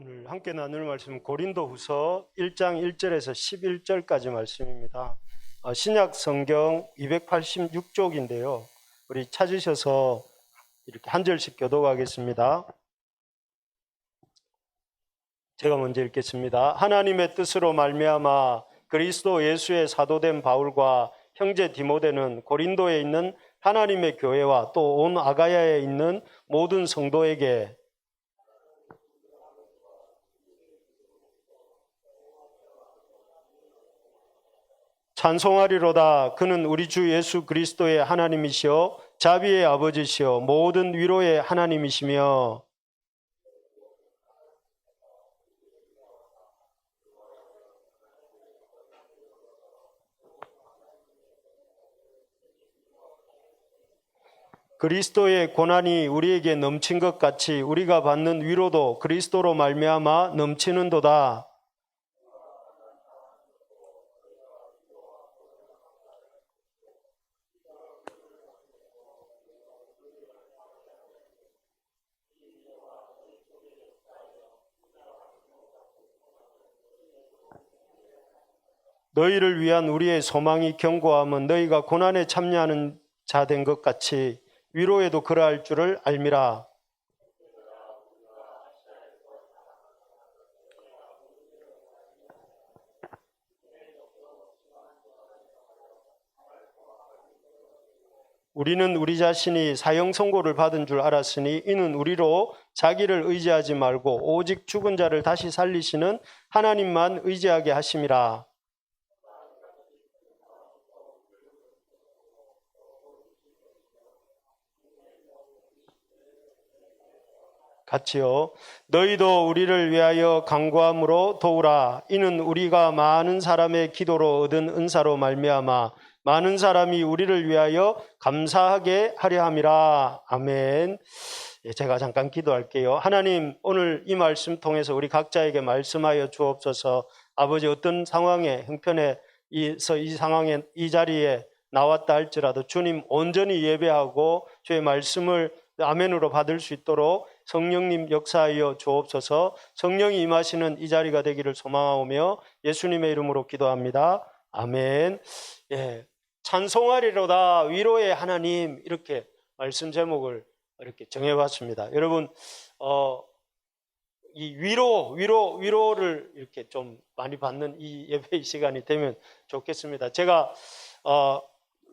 오늘 함께 나눌 말씀은 고린도후서 1장 1절에서 11절까지 말씀입니다. 신약 성경 286쪽인데요. 우리 찾으셔서 이렇게 한 절씩 교독하겠습니다. 제가 먼저 읽겠습니다. 하나님의 뜻으로 말미암아 그리스도 예수의 사도된 바울과 형제 디모데는 고린도에 있는 하나님의 교회와 또 온 아가야에 있는 모든 성도에게 찬송하리로다. 그는 우리 주 예수 그리스도의 하나님이시요 자비의 아버지시요 모든 위로의 하나님이시며 그리스도의 고난이 우리에게 넘친 것 같이 우리가 받는 위로도 그리스도로 말미암아 넘치는도다. 너희를 위한 우리의 소망이 견고함은 너희가 고난에 참여하는 자 된 것 같이 위로에도 그러할 줄을 알미라. 우리는 우리 자신이 사형 선고를 받은 줄 알았으니 이는 우리로 자기를 의지하지 말고 오직 죽은 자를 다시 살리시는 하나님만 의지하게 하심이라. 같이요. 너희도 우리를 위하여 간구함으로 도우라. 이는 우리가 많은 사람의 기도로 얻은 은사로 말미암아 많은 사람이 우리를 위하여 감사하게 하려 함이라. 아멘. 제가 잠깐 기도할게요. 하나님, 오늘 이 말씀 통해서 우리 각자에게 말씀하여 주옵소서. 아버지, 어떤 상황에 형편에 이 상황에 이 자리에 나왔다 할지라도 주님 온전히 예배하고 주의 말씀을 아멘으로 받을 수 있도록 성령님 역사하여 주옵소서. 성령이 임하시는 이 자리가 되기를 소망하오며 예수님의 이름으로 기도합니다. 아멘. 예, 찬송하리로다 위로의 하나님, 이렇게 말씀 제목을 이렇게 정해봤습니다. 여러분, 이 위로를 이렇게 좀 많이 받는 이 예배의 시간이 되면 좋겠습니다. 제가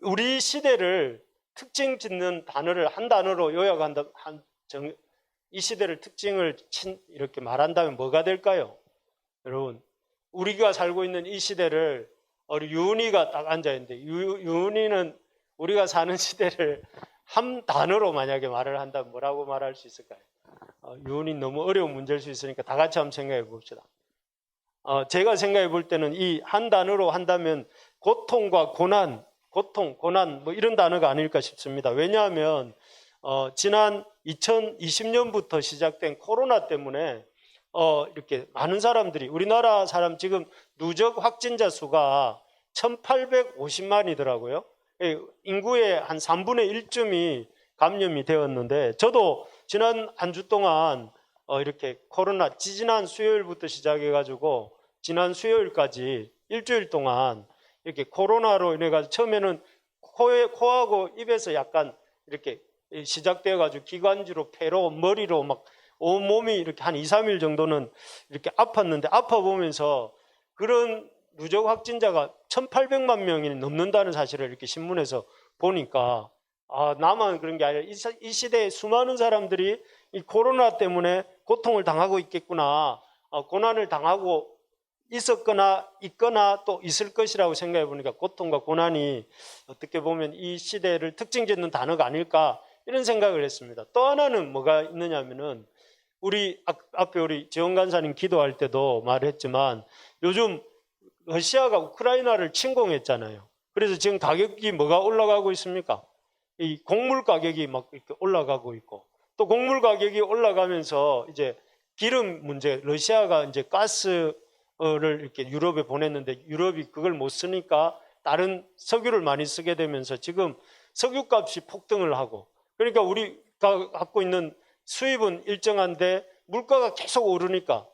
우리 시대를 특징 짓는 단어를 한 단어로 요약한다, 이 시대를 특징을 이렇게 말한다면 뭐가 될까요? 여러분, 우리가 살고 있는 이 시대를 우리 유은이가 딱 앉아있는데 유은이는 우리가 사는 시대를 한 단어로 만약에 말을 한다면 뭐라고 말할 수 있을까요? 유은이 너무 어려운 문제일 수 있으니까 다 같이 한번 생각해 봅시다. 제가 생각해 볼 때는 이 한 단어로 한다면 고통과 고난, 고난 뭐 이런 단어가 아닐까 싶습니다. 왜냐하면 지난 2020년부터 시작된 코로나 때문에 이렇게 많은 사람들이, 우리나라 사람 지금 누적 확진자 수가 1850만이더라고요. 인구의 한 3분의 1쯤이 감염이 되었는데, 저도 지난 한 주 동안 이렇게 코로나 지난 수요일부터 시작해가지고 지난 수요일까지 일주일 동안 이렇게 코로나로 인해가지고 처음에는 코하고 입에서 약간 이렇게 시작되어가지고 기관지로 폐로 머리로 막 온몸이 이렇게 한 2, 3일 정도는 이렇게 아팠는데, 아파보면서 그런 누적 확진자가 1800만 명이 넘는다는 사실을 이렇게 신문에서 보니까 나만 그런 게 아니라 이 시대에 수많은 사람들이 이 코로나 때문에 고통을 당하고 있겠구나, 고난을 당하고 있었거나 있거나 또 있을 것이라고 생각해 보니까 고통과 고난이 어떻게 보면 이 시대를 특징 짓는 단어가 아닐까, 이런 생각을 했습니다. 또 하나는 뭐가 있느냐면은, 우리 앞에 우리 지원 간사님 기도할 때도 말했지만 요즘 러시아가 우크라이나를 침공했잖아요. 그래서 지금 가격이 뭐가 올라가고 있습니까? 이 곡물 가격이 막 이렇게 올라가고 있고, 또 곡물 가격이 올라가면서 이제 기름 문제, 러시아가 이제 가스를 이렇게 유럽에 보냈는데 유럽이 그걸 못 쓰니까 다른 석유를 많이 쓰게 되면서 지금 석유값이 폭등을 하고, 그러니까 우리가 갖고 있는 수입은 일정한데 물가가 계속 오르니까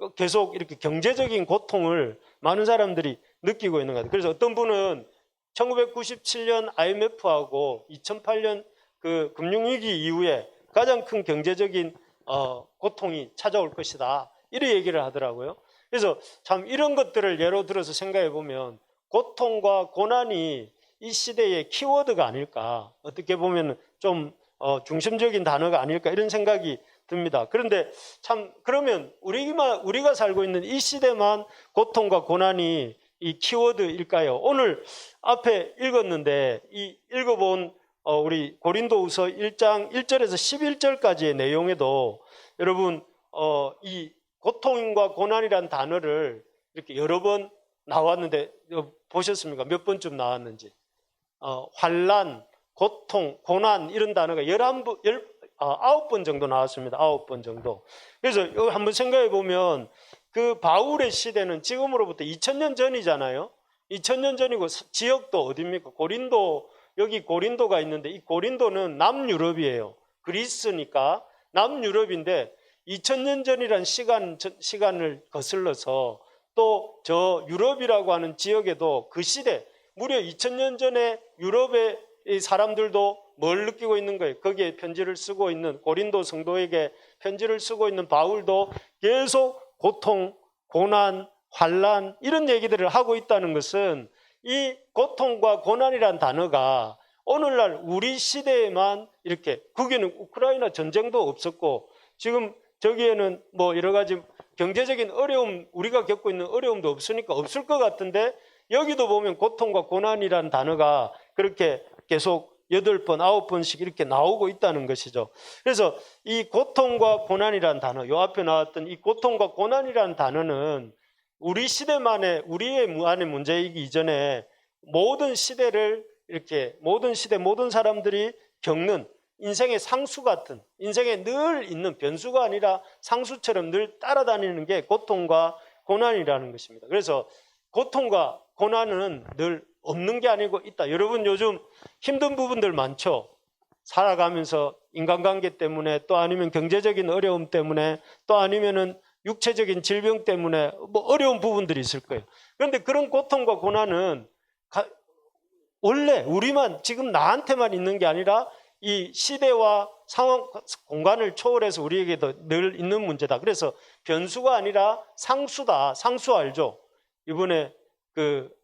계속 이렇게 경제적인 고통을 많은 사람들이 느끼고 있는 것 같아요. 그래서 어떤 분은 1997년 IMF하고 2008년 그 금융위기 이후에 가장 큰 경제적인 고통이 찾아올 것이다, 이런 얘기를 하더라고요. 그래서 참 이런 것들을 예로 들어서 생각해 보면 고통과 고난이 이 시대의 키워드가 아닐까, 어떻게 보면 좀 중심적인 단어가 아닐까, 이런 생각이 듭니다. 그런데 참 그러면 우리가 살고 있는 이 시대만 고통과 고난이 이 키워드일까요? 오늘 앞에 읽었는데 이 읽어본 우리 고린도후서 1장 1절에서 11절까지의 내용에도 여러분 이 고통과 고난이란 단어를 이렇게 여러 번 나왔는데 보셨습니까? 몇 번쯤 나왔는지. 환난, 고통, 고난 이런 단어가 9번 정도 나왔습니다. 9번 정도. 그래서 여기 한번 생각해 보면 그 바울의 시대는 지금으로부터 2000년 전이잖아요. 2000년 전이고 지역도 어디입니까? 고린도, 여기 고린도가 있는데 이 고린도는 남유럽이에요. 그리스니까 남유럽인데 2000년 전이란 시간을 거슬러서 또 저 유럽이라고 하는 지역에도 그 시대 무려 2000년 전에 유럽의 사람들도 뭘 느끼고 있는 거예요? 거기에 편지를 쓰고 있는 고린도 성도에게 편지를 쓰고 있는 바울도 계속 고통, 고난, 환난 이런 얘기들을 하고 있다는 것은 이 고통과 고난이란 단어가 오늘날 우리 시대에만 이렇게, 거기는 우크라이나 전쟁도 없었고 지금 저기에는 뭐 여러 가지 경제적인 어려움, 우리가 겪고 있는 어려움도 없으니까 없을 것 같은데 여기도 보면 고통과 고난이란 단어가 그렇게 계속 8번, 9번씩 이렇게 나오고 있다는 것이죠. 그래서 이 고통과 고난이란 단어, 요 앞에 나왔던 이 고통과 고난이란 단어는 우리 시대만의, 우리의 안의 문제이기 이전에 모든 시대를 이렇게 모든 시대, 모든 사람들이 겪는 인생의 상수 같은, 인생에 늘 있는 변수가 아니라 상수처럼 늘 따라다니는 게 고통과 고난이라는 것입니다. 그래서 고통과 고난은 늘 없는 게 아니고 있다. 여러분 요즘 힘든 부분들 많죠. 살아가면서 인간관계 때문에, 또 아니면 경제적인 어려움 때문에, 또 아니면은 육체적인 질병 때문에 뭐 어려운 부분들이 있을 거예요. 그런데 그런 고통과 고난은 원래 우리만, 지금 나한테만 있는 게 아니라 이 시대와 상황, 공간을 초월해서 우리에게도 늘 있는 문제다. 그래서 변수가 아니라 상수다. 상수 알죠? 이번에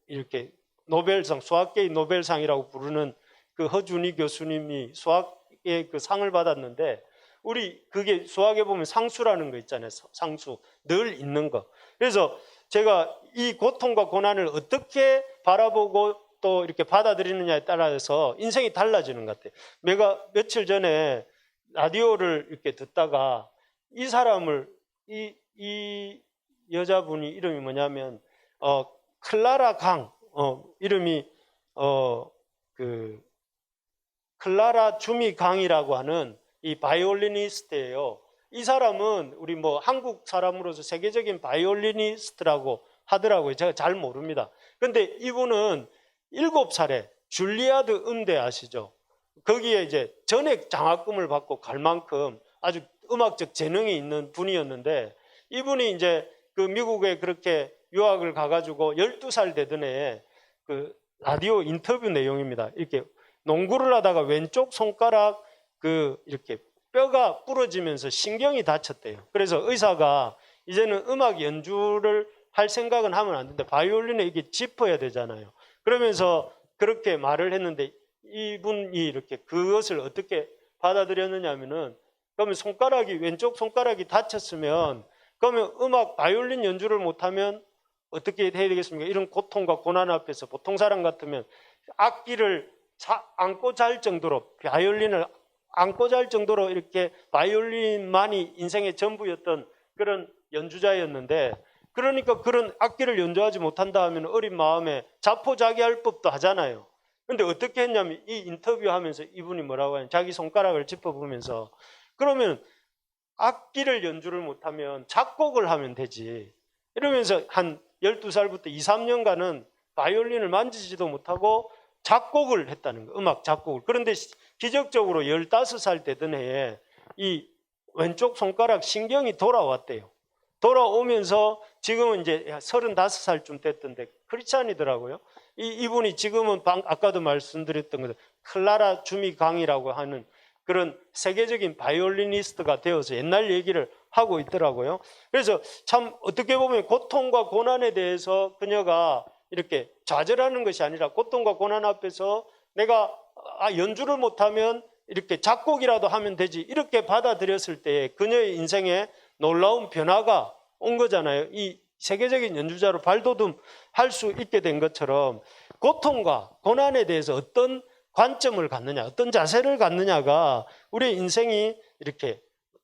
이렇게 노벨상, 수학계의 노벨상이라고 부르는 그 허준희 교수님이 수학의 그 상을 받았는데, 우리 그게 수학에 보면 상수라는 거 있잖아요. 상수. 늘 있는 거. 그래서 제가 이 고통과 고난을 어떻게 바라보고 또 이렇게 받아들이느냐에 따라서 인생이 달라지는 것 같아요. 내가 며칠 전에 라디오를 이렇게 듣다가 이 사람을, 이 여자분이 이름이 뭐냐면, 클라라 강, 이름이, 클라라 주미 강이라고 하는 이 바이올리니스트예요. 이 사람은 우리 뭐 한국 사람으로서 세계적인 바이올리니스트라고 하더라고요. 제가 잘 모릅니다. 근데 이분은 7살에 줄리아드 음대 아시죠? 거기에 이제 전액 장학금을 받고 갈 만큼 아주 음악적 재능이 있는 분이었는데, 이분이 이제 그 미국에 그렇게 유학을 가가지고 12살 되던 해에 그 라디오 인터뷰 내용입니다. 이렇게 농구를 하다가 왼쪽 손가락 이렇게 뼈가 부러지면서 신경이 다쳤대요. 그래서 의사가 이제는 음악 연주를 할 생각은 하면 안 되는데 바이올린에 이게 짚어야 되잖아요. 그러면서 그렇게 말을 했는데 이분이 이렇게 그것을 어떻게 받아들였느냐 하면은, 그러면 왼쪽 손가락이 다쳤으면 그러면 바이올린 연주를 못하면 어떻게 해야 되겠습니까? 이런 고통과 고난 앞에서 보통 사람 같으면 악기를 안고 잘 정도로, 바이올린을 안고 잘 정도로 이렇게 바이올린만이 인생의 전부였던 그런 연주자였는데, 그러니까 그런 악기를 연주하지 못한다 하면 어린 마음에 자포자기할 법도 하잖아요. 근데 어떻게 했냐면 이 인터뷰하면서 이분이 뭐라고 하냐면 자기 손가락을 짚어보면서, 그러면 악기를 연주를 못하면 작곡을 하면 되지. 이러면서 한 12살부터 2, 3년간은 바이올린을 만지지도 못하고 작곡을 했다는 거예요. 음악 작곡을. 그런데 기적적으로 15살 되던 해에 이 왼쪽 손가락 신경이 돌아왔대요. 돌아오면서 지금은 이제 35살쯤 됐던데 크리스찬이더라고요. 이분이 지금은 아까도 말씀드렸던 것처럼 클라라 주미강이라고 하는 그런 세계적인 바이올리니스트가 되어서 옛날 얘기를 하고 있더라고요. 그래서 참 어떻게 보면 고통과 고난에 대해서 그녀가 이렇게 좌절하는 것이 아니라 고통과 고난 앞에서 내가 연주를 못하면 이렇게 작곡이라도 하면 되지 이렇게 받아들였을 때 그녀의 인생에 놀라운 변화가 온 거잖아요. 이 세계적인 연주자로 발돋움할 수 있게 된 것처럼 고통과 고난에 대해서 어떤 관점을 갖느냐, 어떤 자세를 갖느냐가 우리의 인생이 이렇게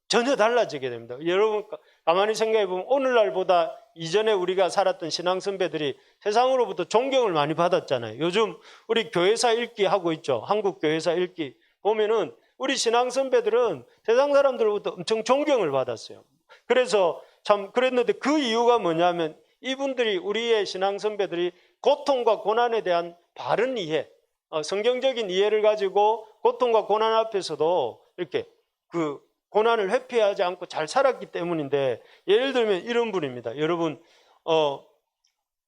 전혀 달라지게 됩니다. 여러분 가만히 생각해 보면 오늘날보다 이전에 우리가 살았던 신앙 선배들이 세상으로부터 존경을 많이 받았잖아요. 요즘 우리 교회사 읽기 하고 있죠. 한국 교회사 읽기 보면은 우리 신앙 선배들은 세상 사람들로부터 엄청 존경을 받았어요. 그래서 참 그랬는데 그 이유가 뭐냐면 이분들이 우리의 신앙 선배들이 고통과 고난에 대한 바른 이해, 성경적인 이해를 가지고 고통과 고난 앞에서도 이렇게 그 고난을 회피하지 않고 잘 살았기 때문인데 예를 들면 이런 분입니다. 여러분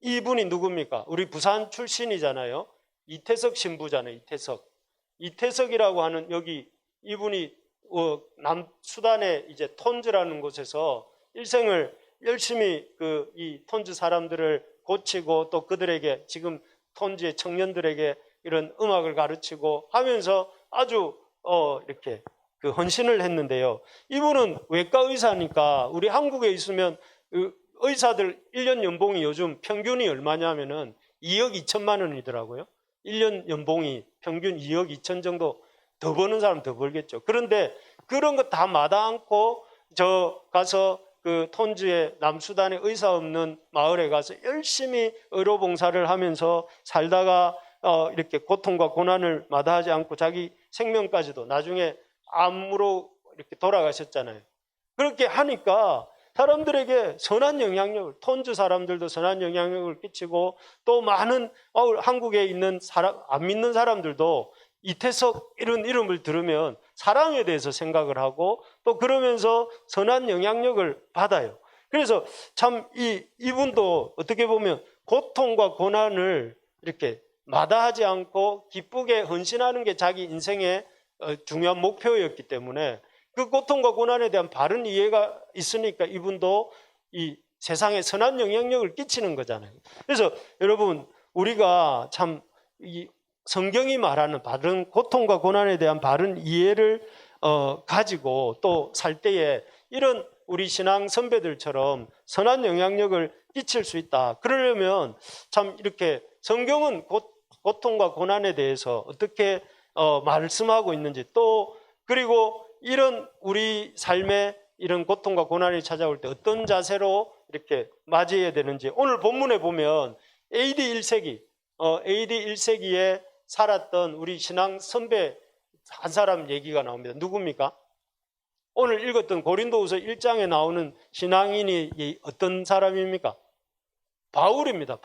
이분이 누굽니까? 우리 부산 출신이잖아요. 이태석 신부잖아요. 이태석이라고 하는 여기 이분이 남수단의 이제 톤즈라는 곳에서 일생을 열심히 이 톤즈 사람들을 고치고 또 그들에게 지금 톤즈의 청년들에게 이런 음악을 가르치고 하면서 아주 이렇게 그 헌신을 했는데요. 이분은 외과 의사니까 우리 한국에 있으면 의사들 1년 연봉이 요즘 평균이 얼마냐면은 2억 2천만 원이더라고요. 1년 연봉이 평균 2억 2천 정도 더 버는 사람 더 벌겠죠. 그런데 그런 거 다 마다 않고 저 가서 그 톤즈의 남수단의 의사 없는 마을에 가서 열심히 의료봉사를 하면서 살다가 이렇게 고통과 고난을 마다하지 않고 자기 생명까지도 나중에 암으로 이렇게 돌아가셨잖아요. 그렇게 하니까 사람들에게 선한 영향력을, 톤즈 사람들도 선한 영향력을 끼치고 또 많은 한국에 있는 안 믿는 사람들도 이태석 이런 이름을 들으면 사랑에 대해서 생각을 하고 또 그러면서 선한 영향력을 받아요. 그래서 참 이분도 어떻게 보면 고통과 고난을 이렇게 마다하지 않고 기쁘게 헌신하는 게 자기 인생의 중요한 목표였기 때문에 그 고통과 고난에 대한 바른 이해가 있으니까 이분도 이 세상에 선한 영향력을 끼치는 거잖아요. 그래서 여러분 우리가 참 이 성경이 말하는 바른 고통과 고난에 대한 바른 이해를 가지고 또 살 때에 이런 우리 신앙 선배들처럼 선한 영향력을 끼칠 수 있다. 그러려면 참 이렇게 성경은 고통과 고난에 대해서 어떻게 말씀하고 있는지 또 그리고 이런 우리 삶에 이런 고통과 고난이 찾아올 때 어떤 자세로 이렇게 맞이해야 되는지 오늘 본문에 보면 AD 1세기에 살았던 우리 신앙 선배 한 사람 얘기가 나옵니다. 누굽니까? 오늘 읽었던 고린도후서 1장에 나오는 신앙인이 어떤 사람입니까? 바울입니다.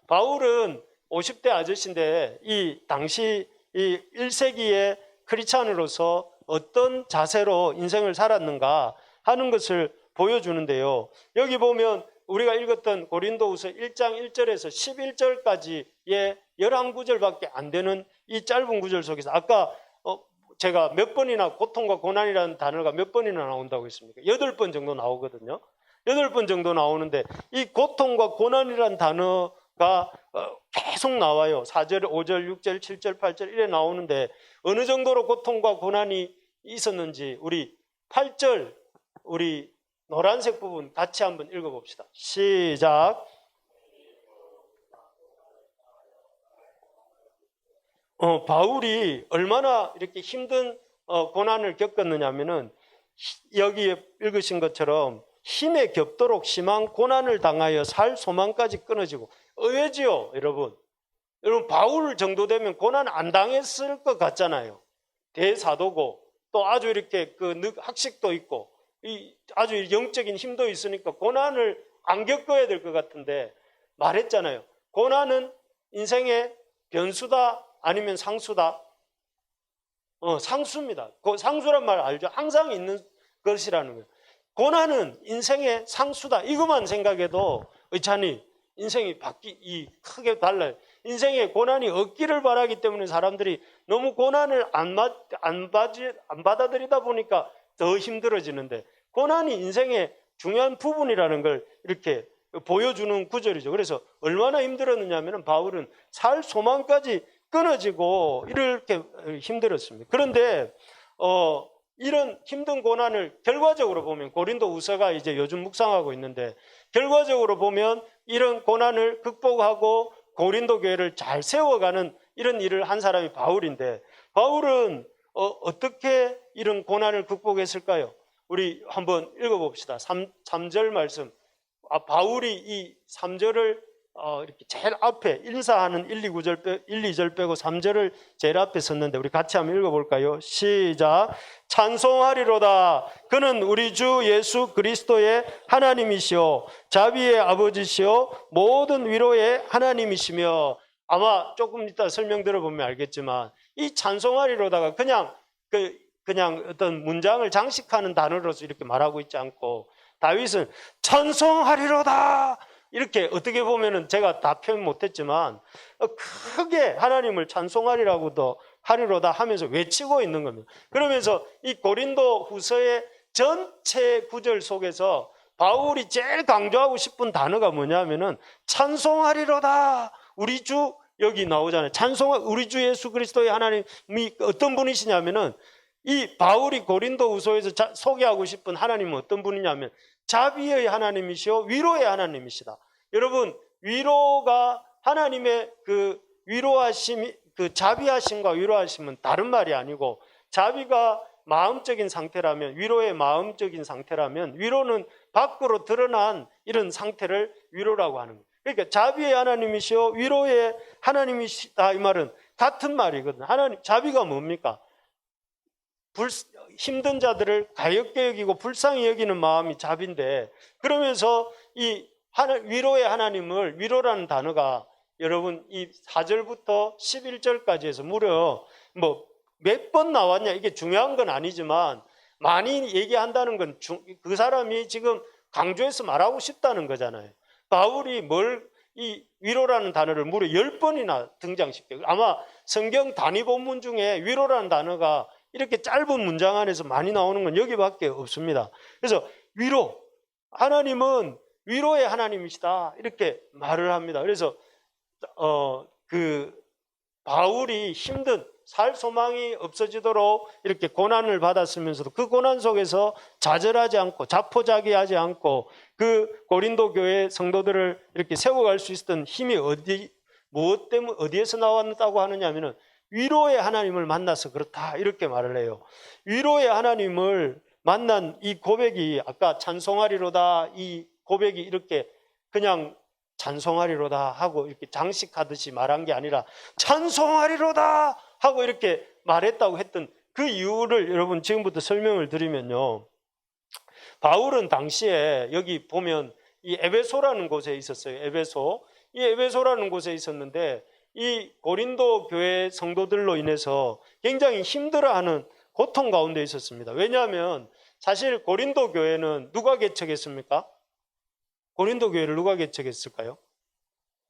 바울은 50대 아저씨인데 이 당시 이 1세기의 크리스찬으로서 어떤 자세로 인생을 살았는가 하는 것을 보여주는데요. 여기 보면 우리가 읽었던 고린도후서 1장 1절에서 11절까지의 11구절밖에 안 되는 이 짧은 구절 속에서 아까 제가 몇 번이나 고통과 고난이라는 단어가 몇 번이나 나온다고 했습니까? 8번 정도 나오거든요. 8번 정도 나오는데 이 고통과 고난이라는 단어가 계속 나와요. 4절, 5절, 6절, 7절, 8절 이래 나오는데 어느 정도로 고통과 고난이 있었는지 우리 8절 우리 노란색 부분 같이 한번 읽어봅시다. 시작. 바울이 얼마나 이렇게 힘든 고난을 겪었느냐 하면은 여기에 읽으신 것처럼 힘에 겹도록 심한 고난을 당하여 살 소망까지 끊어지고 의외지요, 여러분. 여러분 바울 정도 되면 고난 안 당했을 것 같잖아요. 대사도고 또 아주 이렇게 학식도 있고 아주 영적인 힘도 있으니까 고난을 안 겪어야 될 것 같은데 말했잖아요. 고난은 인생의 변수다 아니면 상수다? 상수입니다. 상수란 말 알죠? 항상 있는 것이라는 거예요. 고난은 인생의 상수다. 이것만 생각해도 의찬이 인생이 크게 달라요. 인생에 고난이 없기를 바라기 때문에 사람들이 너무 고난을 안 받아들이다 보니까 더 힘들어지는데, 고난이 인생의 중요한 부분이라는 걸 이렇게 보여주는 구절이죠. 그래서 얼마나 힘들었느냐 하면 바울은 살 소망까지 끊어지고 이렇게 힘들었습니다. 그런데 이런 힘든 고난을 결과적으로 보면, 고린도후서가 이제 요즘 묵상하고 있는데, 결과적으로 보면 이런 고난을 극복하고 고린도 교회를 잘 세워가는 이런 일을 한 사람이 바울인데, 바울은 어떻게 이런 고난을 극복했을까요? 우리 한번 읽어봅시다. 3절 말씀. 바울이 이 3절을 이렇게 제일 앞에 인사하는 1, 2절 빼고 3절을 제일 앞에 썼는데, 우리 같이 한번 읽어볼까요? 시작. 찬송하리로다. 그는 우리 주 예수 그리스도의 하나님이시오, 자비의 아버지시오, 모든 위로의 하나님이시며. 아마 조금 이따 설명 들어보면 알겠지만, 이 찬송하리로다가 그냥 어떤 문장을 장식하는 단어로서 이렇게 말하고 있지 않고, 다윗은 찬송하리로다 이렇게, 어떻게 보면은 제가 다 표현 못했지만 크게 하나님을 찬송하리라고도 하리로다 하면서 외치고 있는 겁니다. 그러면서 이 고린도 후서의 전체 구절 속에서 바울이 제일 강조하고 싶은 단어가 뭐냐면은 찬송하리로다. 우리 주, 여기 나오잖아요. 우리 주 예수 그리스도의 하나님이 어떤 분이시냐면은, 이 바울이 고린도 후서에서 소개하고 싶은 하나님은 어떤 분이냐면 자비의 하나님이시오, 위로의 하나님이시다. 여러분, 위로가 하나님의 그 위로하심이, 그 자비하심과 위로하심은 다른 말이 아니고, 자비가 마음적인 상태라면, 위로의 마음적인 상태라면, 위로는 밖으로 드러난 이런 상태를 위로라고 하는 거예요. 그러니까 자비의 하나님이시오, 위로의 하나님이시다, 이 말은 같은 말이거든요. 자비가 뭡니까? 힘든 자들을 가엾게 여기고 불쌍히 여기는 마음이 자비인데, 그러면서 이 위로의 하나님을, 위로라는 단어가 여러분 이 4절부터 11절까지 해서 무려 몇 번 나왔냐, 이게 중요한 건 아니지만 많이 얘기한다는 건 그 사람이 지금 강조해서 말하고 싶다는 거잖아요. 바울이 이 위로라는 단어를 무려 10번이나 등장시켜요. 아마 성경 단위 본문 중에 위로라는 단어가 이렇게 짧은 문장 안에서 많이 나오는 건 여기밖에 없습니다. 그래서 위로, 하나님은 위로의 하나님이시다, 이렇게 말을 합니다. 그래서 바울이 힘든, 살 소망이 없어지도록 이렇게 고난을 받았으면서도 그 고난 속에서 좌절하지 않고 자포자기하지 않고 그 고린도 교회 성도들을 이렇게 세워갈 수 있었던 힘이 무엇 때문에, 어디에서 나왔다고 하느냐면은 위로의 하나님을 만나서 그렇다, 이렇게 말을 해요. 위로의 하나님을 만난 이 고백이, 아까 찬송하리로다, 이 고백이 이렇게 그냥 찬송하리로다 하고 이렇게 장식하듯이 말한 게 아니라 찬송하리로다 하고 이렇게 말했다고 했던 그 이유를 여러분 지금부터 설명을 드리면요, 바울은 당시에 여기 보면 이 에베소라는 곳에 있었어요. 이 에베소라는 곳에 있었는데, 이 고린도 교회 성도들로 인해서 굉장히 힘들어하는 고통 가운데 있었습니다. 왜냐하면 사실 고린도 교회는 누가 개척했습니까? 고린도 교회를 누가 개척했을까요?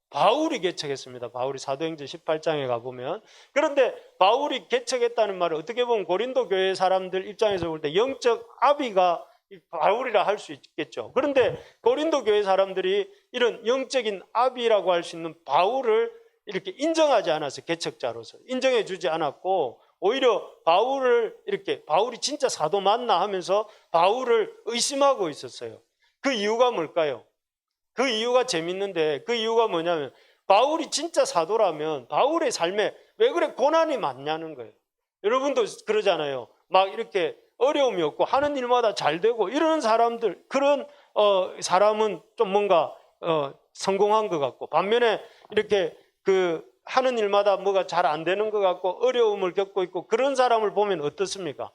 바울이 개척했습니다. 바울이 사도행전 18장에 가보면. 그런데 바울이 개척했다는 말은 어떻게 보면 고린도 교회 사람들 입장에서 볼 때 영적 아비가 바울이라 할 수 있겠죠. 그런데 고린도 교회 사람들이 이런 영적인 아비라고 할 수 있는 바울을 이렇게 인정하지 않아서, 개척자로서 인정해 주지 않았고, 오히려 바울이 진짜 사도 맞나 하면서 바울을 의심하고 있었어요. 그 이유가 뭘까요? 그 이유가 재밌는데, 그 이유가 뭐냐면 바울이 진짜 사도라면 바울의 삶에 왜 그래 고난이 많냐는 거예요. 여러분도 그러잖아요. 막 이렇게 어려움이 없고 하는 일마다 잘 되고 이러는 사람들, 그런 사람은 좀 뭔가 성공한 것 같고, 반면에 이렇게 하는 일마다 뭐가 잘 안 되는 것 같고 어려움을 겪고 있고, 그런 사람을 보면 어떻습니까?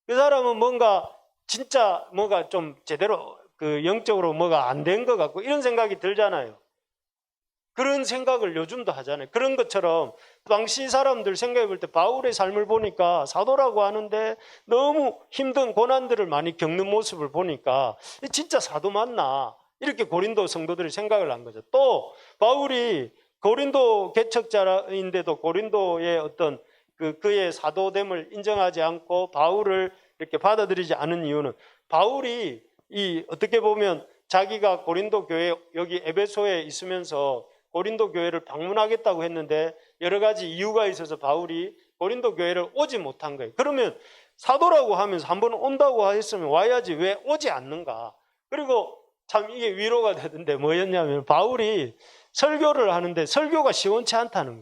그 사람은 뭔가 좀 제대로 영적으로 뭐가 안 된 것 같고 이런 생각이 들잖아요. 그런 생각을 요즘도 하잖아요. 그런 것처럼 당시 사람들 생각해 볼 때 바울의 삶을 보니까 사도라고 하는데 너무 힘든 고난들을 많이 겪는 모습을 보니까 진짜 사도 맞나? 이렇게 고린도 성도들이 생각을 한 거죠. 또 바울이 고린도 개척자인데도 고린도의 어떤 그의 사도됨을 인정하지 않고 바울을 이렇게 받아들이지 않은 이유는 바울이 어떻게 보면 자기가 고린도 교회 여기 에베소에 있으면서 고린도 교회를 방문하겠다고 했는데 여러 가지 이유가 있어서 바울이 고린도 교회를 오지 못한 거예요. 그러면 사도라고 하면서 한번 온다고 했으면 와야지 왜 오지 않는가? 그리고 참 이게 위로가 되던데 뭐였냐면 바울이 설교를 하는데 설교가 시원치 않다는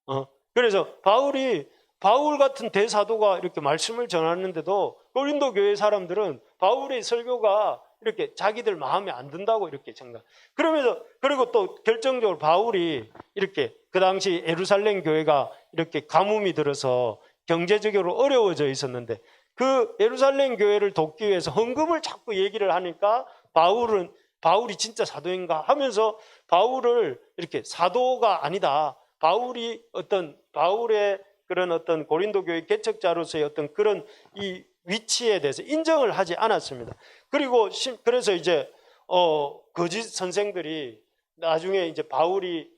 거예요. 그래서 바울 같은 대사도가 이렇게 말씀을 전하는데도 고린도 교회 사람들은 바울의 설교가 이렇게 자기들 마음에 안 든다고 이렇게 생각. 그러면서 그리고 또 결정적으로 바울이 이렇게 그 당시 예루살렘 교회가 이렇게 가뭄이 들어서 경제적으로 어려워져 있었는데 그 예루살렘 교회를 돕기 위해서 헌금을 자꾸 얘기를 하니까 바울이 진짜 사도인가 하면서 바울을 이렇게 사도가 아니다. 바울의 그런 어떤 고린도 교회 개척자로서의 어떤 그런 이 위치에 대해서 인정을 하지 않았습니다. 그래서 이제 거짓 선생들이 나중에 이제 바울이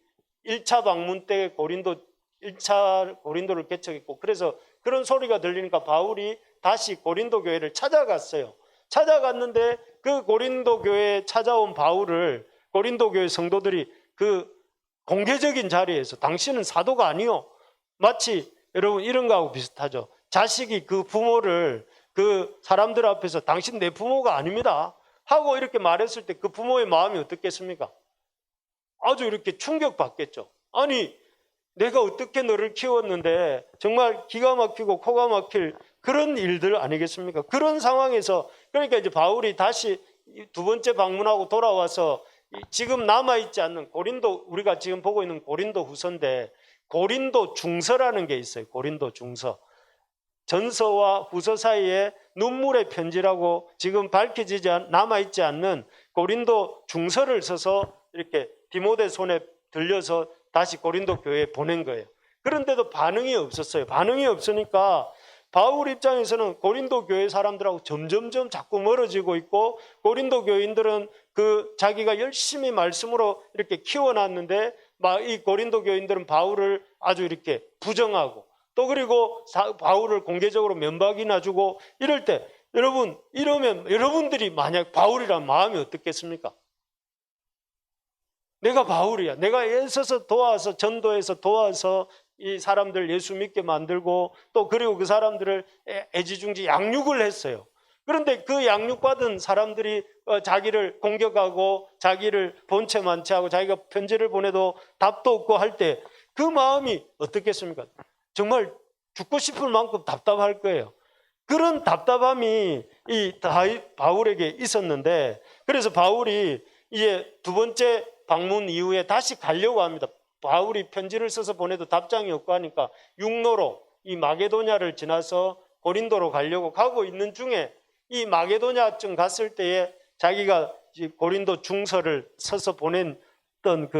1차 방문 때 1차 고린도를 개척했고 그래서 그런 소리가 들리니까 바울이 다시 고린도 교회를 찾아갔어요. 찾아갔는데 그 고린도 교회에 찾아온 바울을 고린도 교회 성도들이 그 공개적인 자리에서 당신은 사도가 아니요. 마치 여러분 이런 거하고 비슷하죠. 자식이 그 부모를 그 사람들 앞에서 당신 내 부모가 아닙니다 하고 이렇게 말했을 때 그 부모의 마음이 어떻겠습니까? 아주 이렇게 충격받겠죠. 아니 내가 어떻게 너를 키웠는데 정말 기가 막히고 코가 막힐 그런 일들 아니겠습니까? 그런 상황에서 그러니까 이제 바울이 다시 두 번째 방문하고 돌아와서 지금 남아있지 않는 고린도, 우리가 지금 보고 있는 고린도 후서인데 고린도 중서라는 게 있어요. 고린도 중서. 전서와 후서 사이에 눈물의 편지라고 지금 남아있지 않는 고린도 중서를 써서 이렇게 디모데 손에 들려서 다시 고린도 교회에 보낸 거예요. 그런데도 반응이 없었어요. 반응이 없으니까 바울 입장에서는 고린도 교회 사람들하고 점점점 자꾸 멀어지고 있고 고린도 교인들은 자기가 열심히 말씀으로 이렇게 키워놨는데 이 고린도 교인들은 바울을 아주 이렇게 부정하고 또 그리고 바울을 공개적으로 면박이나 주고 이럴 때 이러면 여러분들이 만약 바울이란 마음이 어떻겠습니까? 내가 바울이야. 내가 애써서 도와서 전도해서 도와서 이 사람들 예수 믿게 만들고 또 그리고 그 사람들을 애지중지 양육을 했어요. 그런데 그 양육받은 사람들이 자기를 공격하고 자기를 본체만체하고 자기가 편지를 보내도 답도 없고 할 때 그 마음이 어떻겠습니까? 정말 죽고 싶을 만큼 답답할 거예요. 그런 답답함이 바울에게 있었는데 그래서 바울이 이제 두 번째 방문 이후에 다시 가려고 합니다. 바울이 편지를 써서 보내도 답장이 없고 하니까 육로로 이 마게도냐를 지나서 고린도로 가려고 가고 있는 중에 이 마게도냐쯤 갔을 때에 자기가 고린도 중서를 써서 보냈던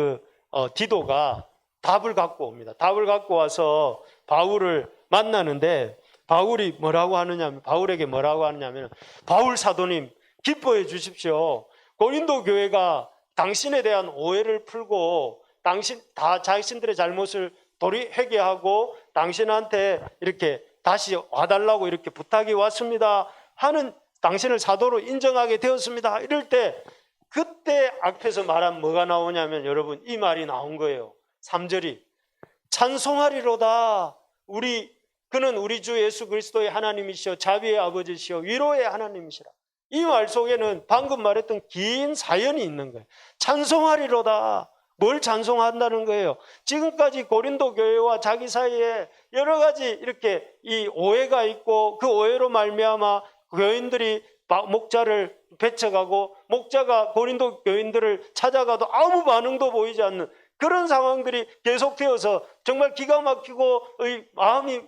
디도가 답을 갖고 옵니다. 답을 갖고 와서 바울을 만나는데 바울에게 뭐라고 하느냐면 바울 사도님 기뻐해 주십시오. 고린도 교회가 당신에 대한 오해를 풀고 자신들의 잘못을 회개하고 당신한테 이렇게 다시 와달라고 이렇게 부탁이 왔습니다 하는 당신을 사도로 인정하게 되었습니다. 이럴 때 그때 앞에서 말한 뭐가 나오냐면 여러분 이 말이 나온 거예요. 3절이 찬송하리로다. 그는 우리 주 예수 그리스도의 하나님이시여 자비의 아버지시여 위로의 하나님이시라. 이 말 속에는 방금 말했던 긴 사연이 있는 거예요. 찬송하리로다. 뭘 찬송한다는 거예요? 지금까지 고린도 교회와 자기 사이에 여러 가지 이렇게 이 오해가 있고 그 오해로 말미암아 교인들이 목자를 배척하고 목자가 고린도 교인들을 찾아가도 아무 반응도 보이지 않는 그런 상황들이 계속되어서 정말 기가 막히고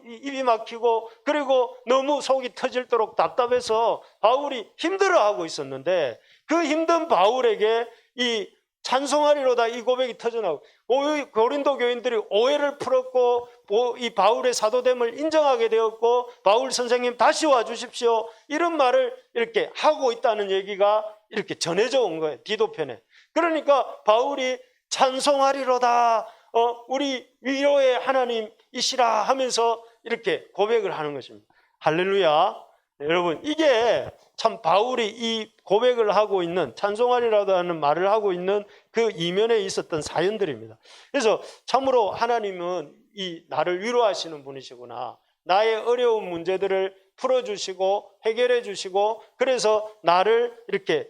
입이 막히고 그리고 너무 속이 터질도록 답답해서 바울이 힘들어하고 있었는데 그 힘든 바울에게 이 찬송하리로다 이 고백이 터져나오고, 고린도 교인들이 오해를 풀었고 이 바울의 사도됨을 인정하게 되었고, 바울 선생님 다시 와주십시오 이런 말을 이렇게 하고 있다는 얘기가 이렇게 전해져 온 거예요, 디도편에. 그러니까 바울이 찬송하리로다, 우리 위로의 하나님이시라 하면서 이렇게 고백을 하는 것입니다. 할렐루야. 네, 여러분, 이게 참 바울이 이 고백을 하고 있는, 찬송하리라도 하는 말을 하고 있는 그 이면에 있었던 사연들입니다. 그래서 참으로 하나님은 이 나를 위로하시는 분이시구나, 나의 어려운 문제들을 풀어주시고 해결해 주시고, 그래서 나를 이렇게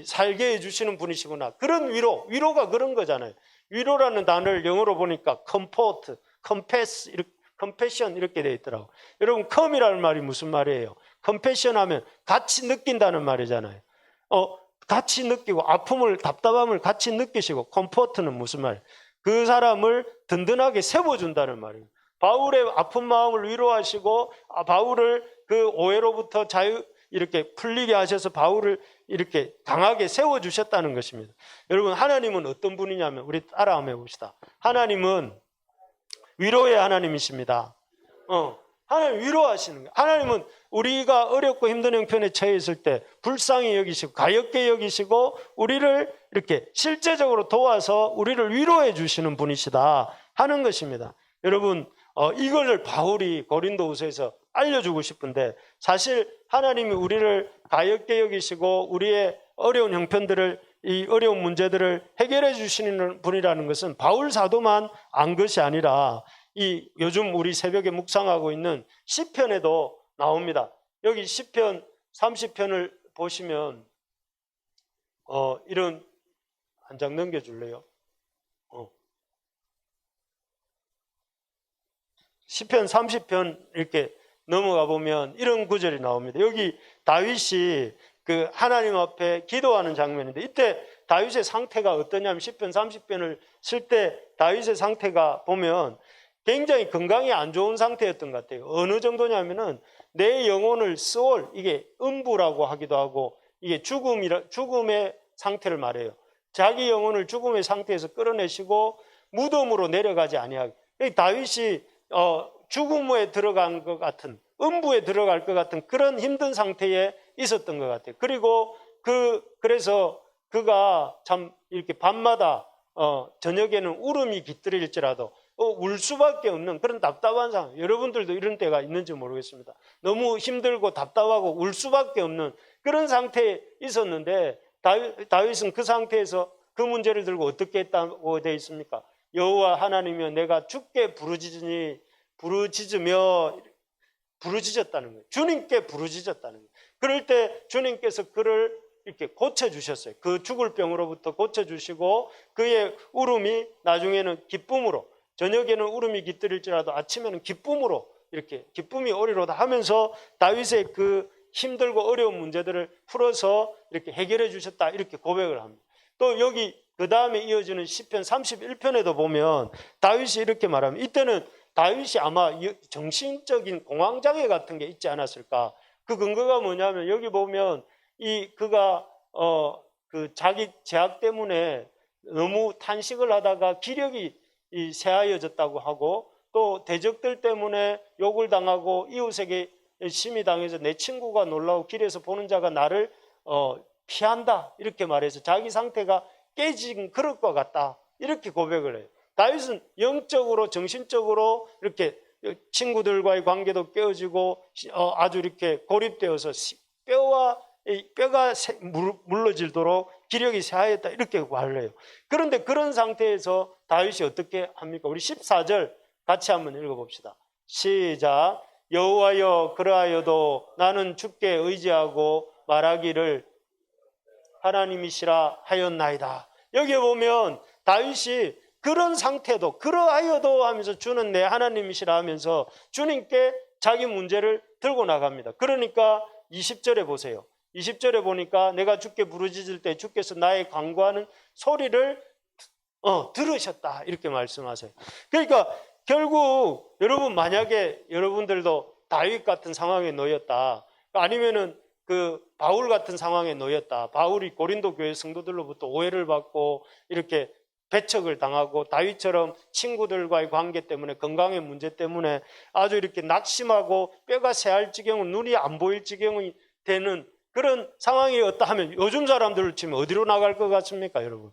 살게 해주시는 분이시구나, 그런 위로가 그런 거잖아요. 위로라는 단어를 영어로 보니까 comfort, compass, compassion 이렇게 되어 있더라고요. 여러분, come이라는 말이 무슨 말이에요? compassion 하면 같이 느낀다는 말이잖아요. 같이 느끼고 아픔을, 답답함을 같이 느끼시고, comfort는 무슨 말이에요? 그 사람을 든든하게 세워준다는 말이에요. 바울의 아픈 마음을 위로하시고 바울을 그 오해로부터 이렇게 풀리게 하셔서 바울을 이렇게 강하게 세워주셨다는 것입니다. 여러분, 하나님은 어떤 분이냐면, 우리 따라 한번 해봅시다. 하나님은 위로의 하나님이십니다. 하나님 위로하시는 거예요. 하나님은 우리가 어렵고 힘든 형편에 처해 있을 때 불쌍히 여기시고 가엾게 여기시고 우리를 이렇게 실제적으로 도와서 우리를 위로해 주시는 분이시다 하는 것입니다. 여러분, 이걸 바울이 고린도후서에서 알려주고 싶은데, 사실 하나님이 우리를 가엾게 여기시고 우리의 어려운 형편들을, 이 어려운 문제들을 해결해 주시는 분이라는 것은 바울 사도만 안 것이 아니라 요즘 우리 새벽에 묵상하고 있는 시편에도 나옵니다. 여기 시편 30편을 보시면 이런, 한 장 넘겨줄래요? 시편 30편 이렇게 넘어가 보면 이런 구절이 나옵니다. 여기 다윗이 그 하나님 앞에 기도하는 장면인데, 이때 다윗의 상태가 어떠냐면, 시편 30편을 쓸 때 다윗의 상태가 보면 굉장히 건강이 안 좋은 상태였던 것 같아요. 어느 정도냐면은 내 영혼을 이게 음부라고 하기도 하고, 이게 죽음의 상태를 말해요. 자기 영혼을 죽음의 상태에서 끌어내시고 무덤으로 내려가지 아니하게. 다윗이 죽음에 들어간 것 같은, 음부에 들어갈 것 같은 그런 힘든 상태에 있었던 것 같아요. 그리고 그래서 그가 참 이렇게 밤마다 저녁에는 울음이 깃들일지라도 울 수밖에 없는 그런 답답한 상황. 여러분들도 이런 때가 있는지 모르겠습니다. 너무 힘들고 답답하고 울 수밖에 없는 그런 상태에 있었는데, 다윗은 그 상태에서 그 문제를 들고 어떻게 했다고 되어 있습니까? 여호와 하나님이여 내가 주께 부르짖었다는 거예요. 주님께 부르짖었다는 거예요. 그럴 때 주님께서 그를 이렇게 고쳐주셨어요. 그 죽을 병으로부터 고쳐주시고 그의 울음이 나중에는 기쁨으로, 저녁에는 울음이 깃들일지라도 아침에는 기쁨으로, 이렇게 기쁨이 오리로다 하면서 다윗의 그 힘들고 어려운 문제들을 풀어서 이렇게 해결해 주셨다, 이렇게 고백을 합니다. 또 여기 그 다음에 이어지는 시편 31편에도 보면 다윗이 이렇게 말합니다. 이때는 다윗이 아마 정신적인 공황장애 같은 게 있지 않았을까. 그 근거가 뭐냐면, 여기 보면 그가 그 자기 죄악 때문에 너무 탄식을 하다가 기력이 쇠하여졌다고 하고, 또 대적들 때문에 욕을 당하고 이웃에게 심히 당해서 내 친구가 놀라고 길에서 보는 자가 나를 피한다, 이렇게 말해서 자기 상태가 깨진 그럴 것 같다, 이렇게 고백을 해요. 다윗은 영적으로 정신적으로 이렇게 친구들과의 관계도 깨어지고 아주 이렇게 고립되어서 뼈가 물러질도록 기력이 쇠하였다, 이렇게 말을 해요. 그런데 그런 상태에서 다윗이 어떻게 합니까? 우리 14절 같이 한번 읽어봅시다. 시작. 여호와여 그러하여도 나는 주께 의지하고 말하기를 하나님이시라 하였나이다. 여기에 보면 다윗이 그런 상태도 그러하여도 하면서 주는 내 하나님이시라 하면서 주님께 자기 문제를 들고 나갑니다. 그러니까 20절에 보세요. 20절에 보니까 내가 주께 부르짖을 때 주께서 나의 간구하는 소리를 들으셨다, 이렇게 말씀하세요. 그러니까 결국 여러분, 만약에 여러분들도 다윗 같은 상황에 놓였다, 아니면은 그 바울 같은 상황에 놓였다. 바울이 고린도 교회 성도들로부터 오해를 받고 이렇게 배척을 당하고 다윗처럼 친구들과의 관계 때문에 건강의 문제 때문에 아주 이렇게 낙심하고 뼈가 새할 지경은 눈이 안 보일 지경이 되는 그런 상황이었다 하면 요즘 사람들을 치면 어디로 나갈 것 같습니까, 여러분?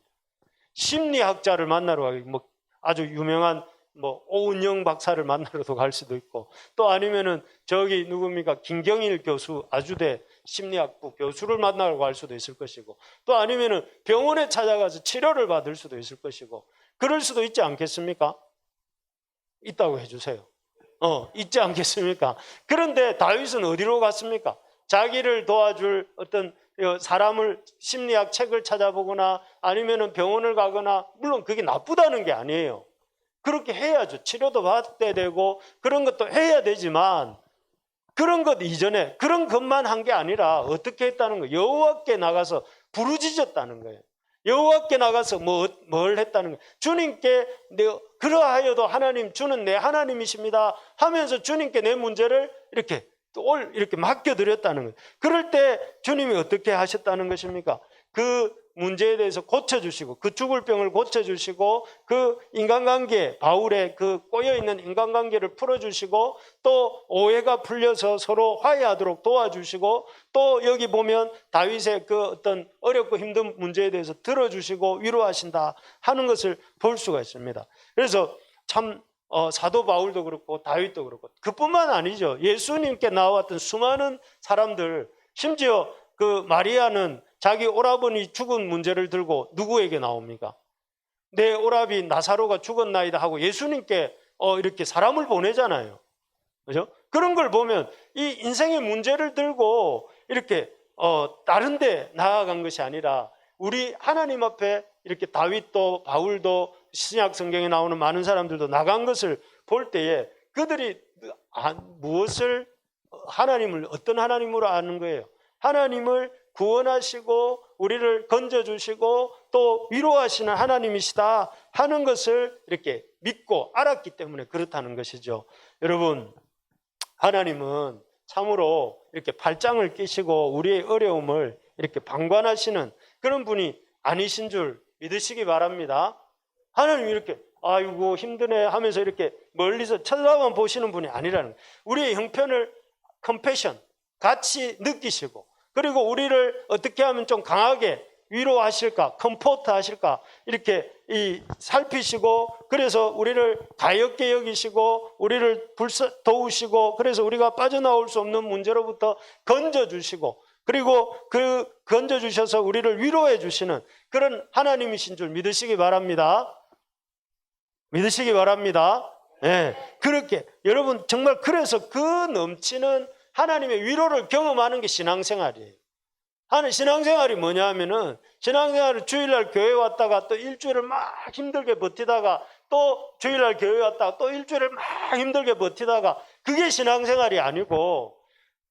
심리학자를 만나러 가기, 뭐 아주 유명한 뭐 오은영 박사를 만나러도 갈 수도 있고, 또 아니면은 저기 누굽니까, 김경일 교수, 아주대 심리학부 교수를 만나러 갈 수도 있을 것이고, 또 아니면은 병원에 찾아가서 치료를 받을 수도 있을 것이고, 그럴 수도 있지 않겠습니까? 있다고 해주세요. 있지 않겠습니까? 그런데 다윗은 어디로 갔습니까? 자기를 도와줄 어떤 사람을, 심리학 책을 찾아보거나 아니면은 병원을 가거나, 물론 그게 나쁘다는 게 아니에요. 그렇게 해야죠. 치료도 받아야 되고 그런 것도 해야 되지만, 그런 것 이전에 그런 것만 한 게 아니라 어떻게 했다는 거예요? 여호와께 나가서 부르짖었다는 거예요. 여호와께 나가서 뭘 했다는 거예요? 주님께 그러하여도 하나님, 주는 내 하나님이십니다 하면서 주님께 내 문제를 이렇게 맡겨드렸다는 거예요. 그럴 때 주님이 어떻게 하셨다는 것입니까? 그 문제에 대해서 고쳐주시고, 그 죽을 병을 고쳐주시고, 그 인간관계, 바울의 그 꼬여있는 인간관계를 풀어주시고, 또 오해가 풀려서 서로 화해하도록 도와주시고, 또 여기 보면 다윗의 그 어떤 어렵고 힘든 문제에 대해서 들어주시고 위로하신다 하는 것을 볼 수가 있습니다. 그래서 참 사도 바울도 그렇고 다윗도 그렇고, 그뿐만 아니죠. 예수님께 나왔던 수많은 사람들, 심지어 그 마리아는 자기 오라버니 죽은 문제를 들고 누구에게 나옵니까? 내 오라비 나사로가 죽었나이다 하고 예수님께 이렇게 사람을 보내잖아요. 그죠? 그런 걸 보면 이 인생의 문제를 들고 이렇게 다른 데 나아간 것이 아니라, 우리 하나님 앞에 이렇게 다윗도 바울도 신약 성경에 나오는 많은 사람들도 나간 것을 볼 때에 그들이 무엇을, 하나님을 어떤 하나님으로 아는 거예요? 하나님을 구원하시고 우리를 건져주시고 또 위로하시는 하나님이시다 하는 것을 이렇게 믿고 알았기 때문에 그렇다는 것이죠. 여러분, 하나님은 참으로 이렇게 발장을 끼시고 우리의 어려움을 이렇게 방관하시는 그런 분이 아니신 줄 믿으시기 바랍니다. 하나님이 이렇게 아이고 힘드네 하면서 이렇게 멀리서 쳐다만 보시는 분이 아니라는 거예요. 우리의 형편을 컴패션, 같이 느끼시고, 그리고 우리를 어떻게 하면 좀 강하게 위로하실까, 컴포트 하실까, 이렇게 살피시고, 그래서 우리를 가엾게 여기시고, 우리를 도우시고, 그래서 우리가 빠져나올 수 없는 문제로부터 건져주시고, 그리고 그 건져주셔서 우리를 위로해 주시는 그런 하나님이신 줄 믿으시기 바랍니다. 믿으시기 바랍니다. 네, 그렇게 여러분 정말 그래서 그 넘치는 하나님의 위로를 경험하는 게 신앙생활이에요. 신앙생활이 뭐냐 하면은, 신앙생활은 주일날 교회 왔다가 또 일주일을 막 힘들게 버티다가 또 주일날 교회 왔다가 또 일주일을 막 힘들게 버티다가, 그게 신앙생활이 아니고,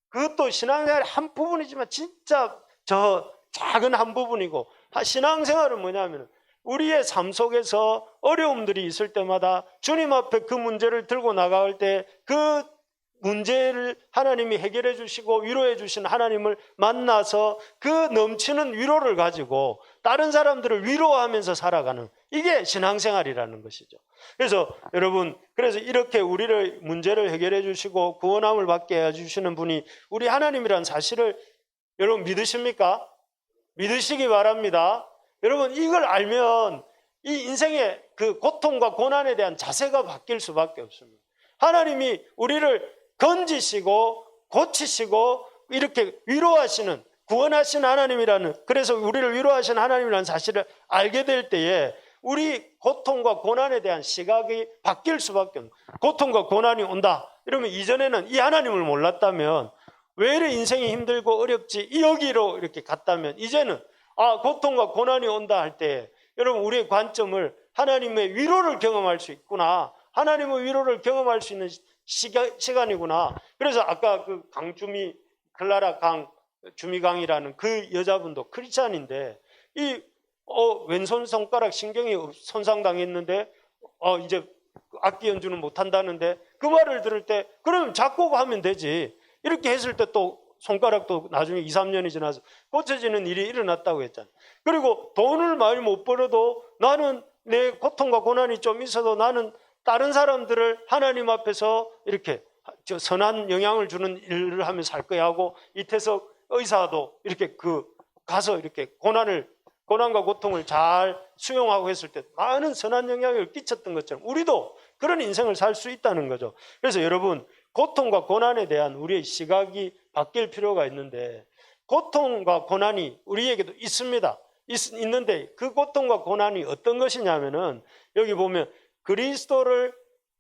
그것도 신앙생활의 한 부분이지만 진짜 저 작은 한 부분이고, 신앙생활은 뭐냐 하면은 우리의 삶 속에서 어려움들이 있을 때마다 주님 앞에 그 문제를 들고 나갈 때 그 문제를 하나님이 해결해 주시고 위로해 주시는 하나님을 만나서 그 넘치는 위로를 가지고 다른 사람들을 위로하면서 살아가는, 이게 신앙생활이라는 것이죠. 그래서 여러분, 그래서 이렇게 우리를 문제를 해결해 주시고 구원함을 받게 해주시는 분이 우리 하나님이라는 사실을 여러분 믿으십니까? 믿으시기 바랍니다. 여러분, 이걸 알면 이 인생의 그 고통과 고난에 대한 자세가 바뀔 수밖에 없습니다. 하나님이 우리를 건지시고 고치시고 이렇게 위로하시는, 구원하시는 하나님이라는, 그래서 우리를 위로하시는 하나님이라는 사실을 알게 될 때에 우리 고통과 고난에 대한 시각이 바뀔 수밖에 없는, 고통과 고난이 온다 이러면, 이전에는 이 하나님을 몰랐다면 왜 이래 인생이 힘들고 어렵지, 여기로 이렇게 갔다면, 이제는 고통과 고난이 온다 할 때 여러분, 우리의 관점을 하나님의 위로를 경험할 수 있구나, 하나님의 위로를 경험할 수 있는 시간이구나. 그래서 아까 그 강주미, 클라라 주미강이라는 그 여자분도 크리스찬인데, 왼손 손가락 신경이 손상당했는데 이제 악기 연주는 못한다는데, 그 말을 들을 때 그러면 작곡하면 되지, 이렇게 했을 때 또 손가락도 나중에 2, 3년이 지나서 고쳐지는 일이 일어났다고 했잖아요. 그리고 돈을 많이 못 벌어도 나는 내 고통과 고난이 좀 있어도 나는 다른 사람들을 하나님 앞에서 이렇게 선한 영향을 주는 일을 하면서 살 거야 하고, 이태석 의사도 이렇게 가서 이렇게 고난과 고통을 잘 수용하고 했을 때 많은 선한 영향을 끼쳤던 것처럼 우리도 그런 인생을 살 수 있다는 거죠. 그래서 여러분, 고통과 고난에 대한 우리의 시각이 바뀔 필요가 있는데, 고통과 고난이 우리에게도 있습니다. 있는데 그 고통과 고난이 어떤 것이냐면은, 여기 보면 그리스도를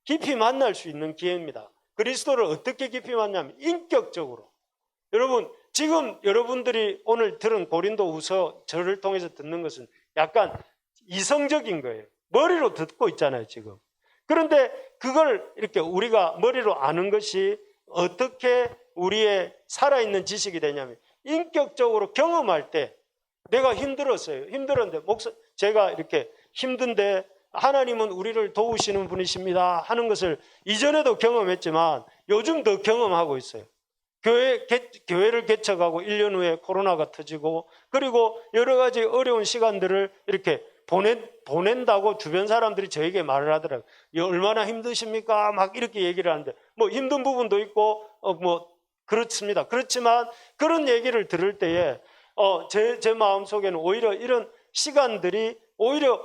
깊이 만날 수 있는 기회입니다. 그리스도를 어떻게 깊이 만나면 인격적으로. 여러분, 지금 여러분들이 오늘 들은 고린도후서 저를 통해서 듣는 것은 약간 이성적인 거예요. 머리로 듣고 있잖아요, 지금. 그런데 그걸 이렇게 우리가 머리로 아는 것이 어떻게 우리의 살아있는 지식이 되냐면, 인격적으로 경험할 때 내가 힘들었는데 제가 이렇게 힘든데 하나님은 우리를 도우시는 분이십니다 하는 것을 이전에도 경험했지만 요즘 더 경험하고 있어요. 교회를 개척하고 1년 후에 코로나가 터지고, 그리고 여러 가지 어려운 시간들을 이렇게 보낸다고 주변 사람들이 저에게 말을 하더라고요. 얼마나 힘드십니까? 막 이렇게 얘기를 하는데, 뭐 힘든 부분도 있고 그렇습니다. 그렇지만 그런 얘기를 들을 때에 제 마음속에는 오히려 이런 시간들이 오히려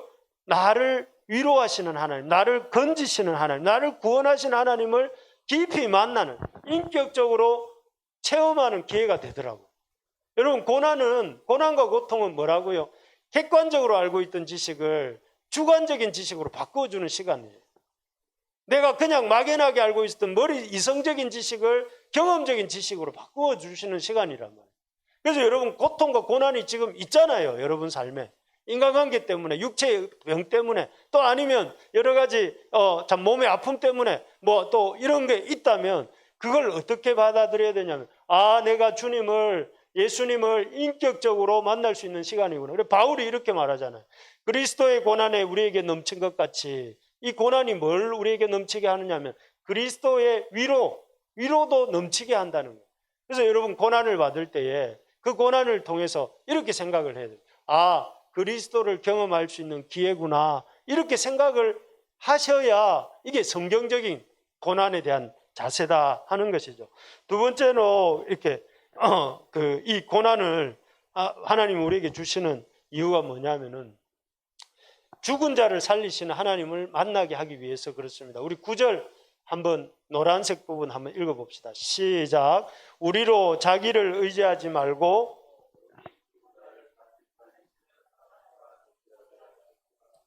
나를 위로하시는 하나님, 나를 건지시는 하나님, 나를 구원하시는 하나님을 깊이 만나는, 인격적으로 체험하는 기회가 되더라고요. 여러분, 고난과 고통은 뭐라고요? 객관적으로 알고 있던 지식을 주관적인 지식으로 바꿔주는 시간이에요. 내가 그냥 막연하게 알고 있었던 이성적인 지식을 경험적인 지식으로 바꾸어 주시는 시간이란 말이에요. 그래서 여러분, 고통과 고난이 지금 있잖아요, 여러분 삶에. 인간관계 때문에, 육체의 병 때문에, 또 아니면 여러 가지 참 몸의 아픔 때문에 뭐 또 이런 게 있다면 그걸 어떻게 받아들여야 되냐면, 내가 예수님을 인격적으로 만날 수 있는 시간이구나. 그래서 바울이 이렇게 말하잖아요. 그리스도의 고난에 우리에게 넘친 것 같이, 이 고난이 뭘 우리에게 넘치게 하느냐면 그리스도의 위로도 넘치게 한다는 거예요. 그래서 여러분, 고난을 받을 때에 그 고난을 통해서 이렇게 생각을 해야 돼요. 그리스도를 경험할 수 있는 기회구나, 이렇게 생각을 하셔야 이게 성경적인 고난에 대한 자세다 하는 것이죠. 두 번째로 이렇게 이 고난을 하나님 우리에게 주시는 이유가 뭐냐면은 죽은 자를 살리시는 하나님을 만나게 하기 위해서 그렇습니다. 우리 9절 한번 노란색 부분 한번 읽어봅시다. 시작. 우리로 자기를 의지하지 말고,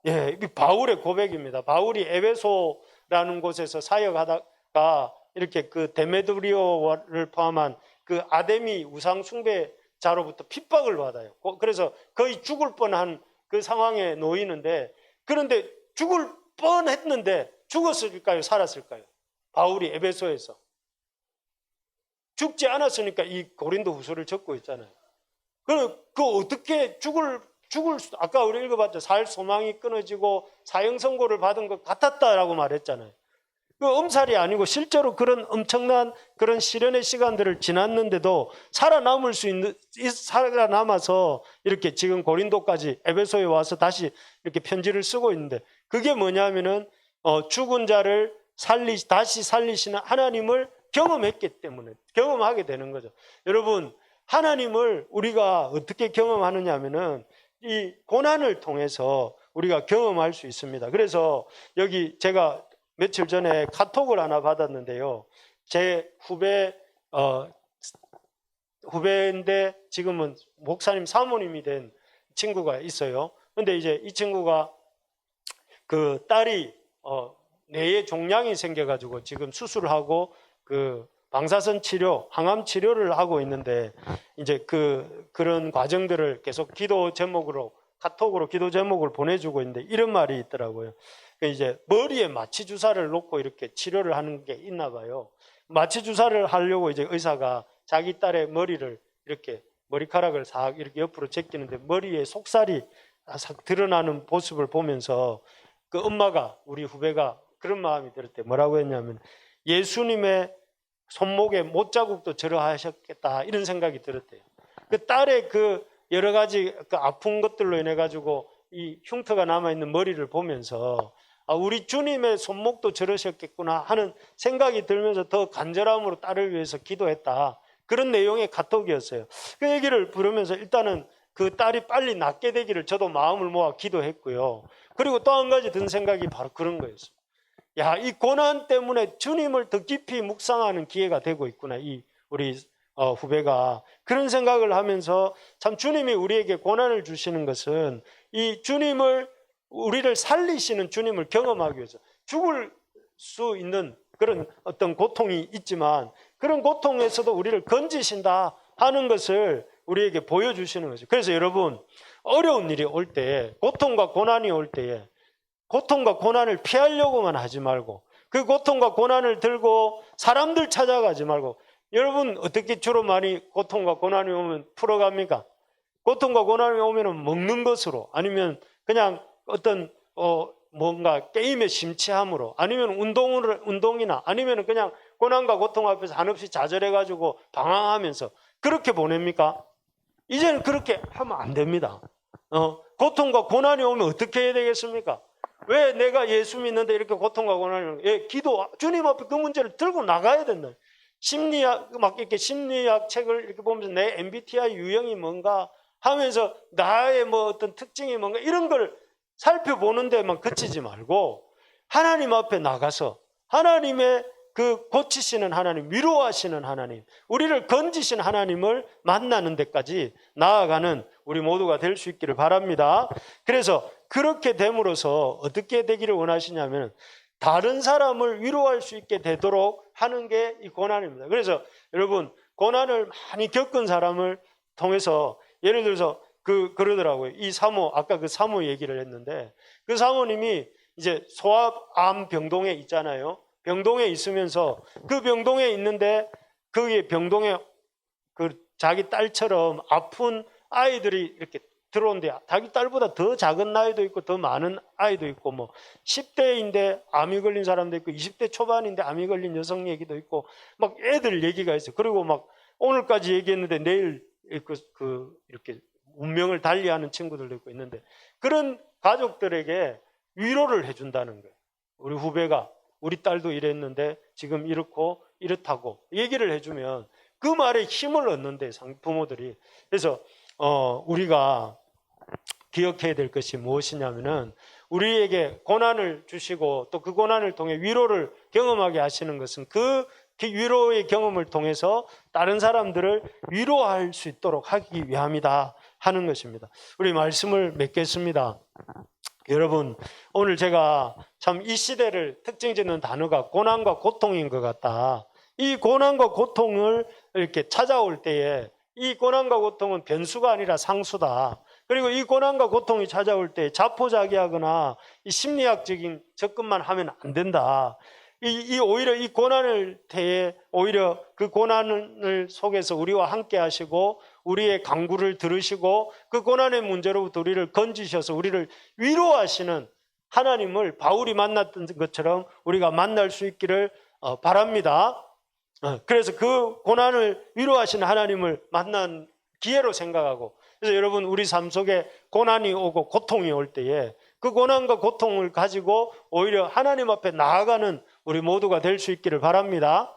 이 바울의 고백입니다. 바울이 에베소라는 곳에서 사역하다가 이렇게 그 데메드리오를 포함한 그 아데미 우상 숭배자로부터 핍박을 받아요. 그래서 거의 죽을 뻔한 그 상황에 놓이는데, 그런데 죽을 뻔했는데 죽었을까요? 살았을까요? 바울이 에베소에서 죽지 않았으니까 이 고린도후서를 적고 있잖아요. 그 어떻게 아까 우리 읽어봤죠. 살 소망이 끊어지고 사형 선고를 받은 것 같았다라고 말했잖아요. 그 엄살이 아니고 실제로 그런 엄청난 그런 시련의 시간들을 지났는데도 살아남아서 이렇게 지금 고린도까지 에베소에 와서 다시 이렇게 편지를 쓰고 있는데, 그게 뭐냐면은 죽은 자를 다시 살리시는 하나님을 경험하게 되는 거죠. 여러분, 하나님을 우리가 어떻게 경험하느냐면은 이 고난을 통해서 우리가 경험할 수 있습니다. 그래서 여기 제가 며칠 전에 카톡을 하나 받았는데요. 제 후배인데 지금은 목사님 사모님이 된 친구가 있어요. 근데 이제 이 친구가 그 딸이 뇌에 종양이 생겨가지고 지금 수술을 하고 그 방사선 치료, 항암 치료를 하고 있는데, 이제 그런 과정들을 계속 카톡으로 기도 제목을 보내주고 있는데 이런 말이 있더라고요. 이제 머리에 마취 주사를 놓고 이렇게 치료를 하는 게 있나 봐요. 마취 주사를 하려고 이제 의사가 자기 딸의 머리를 이렇게 머리카락을 싹 이렇게 옆으로 제끼는데 머리에 속살이 싹 드러나는 모습을 보면서 그 엄마가, 우리 후배가 그런 마음이 들 때 뭐라고 했냐면, 예수님의 손목에 못자국도 절어하셨겠다 이런 생각이 들었대요. 그 딸의 그 여러 가지 그 아픈 것들로 인해 가지고 이 흉터가 남아 있는 머리를 보면서 우리 주님의 손목도 저러셨겠구나 하는 생각이 들면서 더 간절함으로 딸을 위해서 기도했다. 그런 내용의 카톡이었어요. 그 얘기를 부르면서 일단은 그 딸이 빨리 낫게 되기를 저도 마음을 모아 기도했고요. 그리고 또 한 가지 든 생각이 바로 그런 거였어요. 야, 이 고난 때문에 주님을 더 깊이 묵상하는 기회가 되고 있구나. 이 우리 후배가 그런 생각을 하면서 참 주님이 우리에게 고난을 주시는 것은 이 주님을 우리를 살리시는 주님을 경험하기 위해서 죽을 수 있는 그런 어떤 고통이 있지만 그런 고통에서도 우리를 건지신다 하는 것을 우리에게 보여주시는 거죠. 그래서 여러분 어려운 일이 올 때 고통과 고난이 올 때에 고통과 고난을 피하려고만 하지 말고 그 고통과 고난을 들고 사람들 찾아가지 말고 여러분 어떻게 주로 많이 고통과 고난이 오면 풀어갑니까? 고통과 고난이 오면 먹는 것으로 아니면 그냥 어떤 뭔가 게임에 심취함으로 아니면 운동이나 아니면 그냥 고난과 고통 앞에서 한없이 좌절해가지고 방황하면서 그렇게 보냅니까? 이제는 그렇게 하면 안 됩니다. 고통과 고난이 오면 어떻게 해야 되겠습니까? 왜 내가 예수 믿는데 이렇게 고통과 고난이 오면 기도 주님 앞에 그 문제를 들고 나가야 된다. 심리학 막 이렇게 심리학 책을 이렇게 보면서 내 MBTI 유형이 뭔가 하면서 나의 뭐 어떤 특징이 뭔가 이런 걸 살펴보는 데만 그치지 말고 하나님 앞에 나가서 하나님의 그 고치시는 하나님, 위로하시는 하나님, 우리를 건지신 하나님을 만나는 데까지 나아가는 우리 모두가 될 수 있기를 바랍니다. 그래서 그렇게 됨으로써 어떻게 되기를 원하시냐면 다른 사람을 위로할 수 있게 되도록 하는 게 이 고난입니다. 그래서 여러분 고난을 많이 겪은 사람을 통해서 예를 들어서 그러더라고요. 이 사모, 아까 그 사모 얘기를 했는데 그 사모님이 이제 소아암 병동에 있잖아요. 병동에 있으면서 그 병동에 있는데 거기에 병동에 그 자기 딸처럼 아픈 아이들이 이렇게 들어온대. 자기 딸보다 더 작은 나이도 있고 더 많은 아이도 있고 뭐 10대인데 암이 걸린 사람도 있고 20대 초반인데 암이 걸린 여성 얘기도 있고 막 애들 얘기가 있어요. 그리고 막 오늘까지 얘기했는데 내일 이렇게 운명을 달리하는 친구들도 있고 있는데 그런 가족들에게 위로를 해준다는 거예요. 우리 후배가 우리 딸도 이랬는데 지금 이렇고 이렇다고 얘기를 해주면 그 말에 힘을 얻는데 부모들이. 그래서 우리가 기억해야 될 것이 무엇이냐면은 우리에게 고난을 주시고 또 그 고난을 통해 위로를 경험하게 하시는 것은 그 위로의 경험을 통해서 다른 사람들을 위로할 수 있도록 하기 위함이다 하는 것입니다. 우리 말씀을 맺겠습니다. 여러분 오늘 제가 참 이 시대를 특징짓는 단어가 고난과 고통인 것 같다. 이 고난과 고통을 이렇게 찾아올 때에 이 고난과 고통은 변수가 아니라 상수다. 그리고 이 고난과 고통이 찾아올 때 자포자기하거나 이 심리학적인 접근만 하면 안 된다. 오히려 이 고난을 대해 오히려 그 고난을 속에서 우리와 함께 하시고 우리의 간구를 들으시고 그 고난의 문제로부터 우리를 건지셔서 우리를 위로하시는 하나님을 바울이 만났던 것처럼 우리가 만날 수 있기를 바랍니다. 그래서 그 고난을 위로하시는 하나님을 만난 기회로 생각하고 그래서 여러분 우리 삶 속에 고난이 오고 고통이 올 때에 그 고난과 고통을 가지고 오히려 하나님 앞에 나아가는 우리 모두가 될 수 있기를 바랍니다.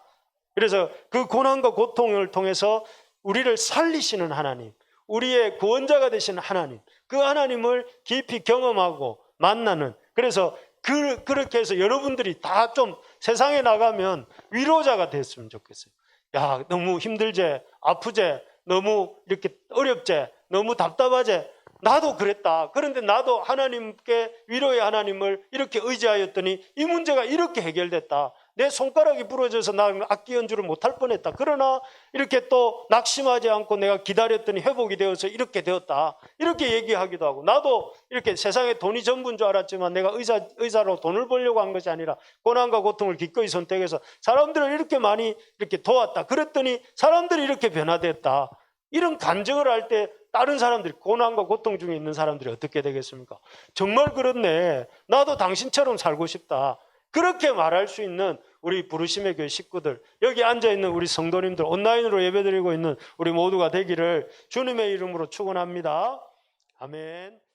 그래서 그 고난과 고통을 통해서 우리를 살리시는 하나님, 우리의 구원자가 되시는 하나님, 그 하나님을 깊이 경험하고 만나는 그래서 그렇게 해서 여러분들이 다 좀 세상에 나가면 위로자가 됐으면 좋겠어요. 야, 너무 힘들제, 아프제, 너무 이렇게 어렵제, 너무 답답하제. 나도 그랬다. 그런데 나도 하나님께 위로의 하나님을 이렇게 의지하였더니 이 문제가 이렇게 해결됐다. 내 손가락이 부러져서 나 악기 연주를 못할 뻔했다. 그러나 이렇게 또 낙심하지 않고 내가 기다렸더니 회복이 되어서 이렇게 되었다. 이렇게 얘기하기도 하고 나도 이렇게 세상에 돈이 전부인 줄 알았지만 내가 의사로 돈을 벌려고 한 것이 아니라 고난과 고통을 기꺼이 선택해서 사람들을 이렇게 많이 이렇게 도왔다. 그랬더니 사람들이 이렇게 변화됐다. 이런 간증을 할 때 다른 사람들이 고난과 고통 중에 있는 사람들이 어떻게 되겠습니까? 정말 그렇네. 나도 당신처럼 살고 싶다. 그렇게 말할 수 있는 우리 부르심의 교회 식구들, 여기 앉아 있는 우리 성도님들, 온라인으로 예배드리고 있는 우리 모두가 되기를 주님의 이름으로 축원합니다. 아멘.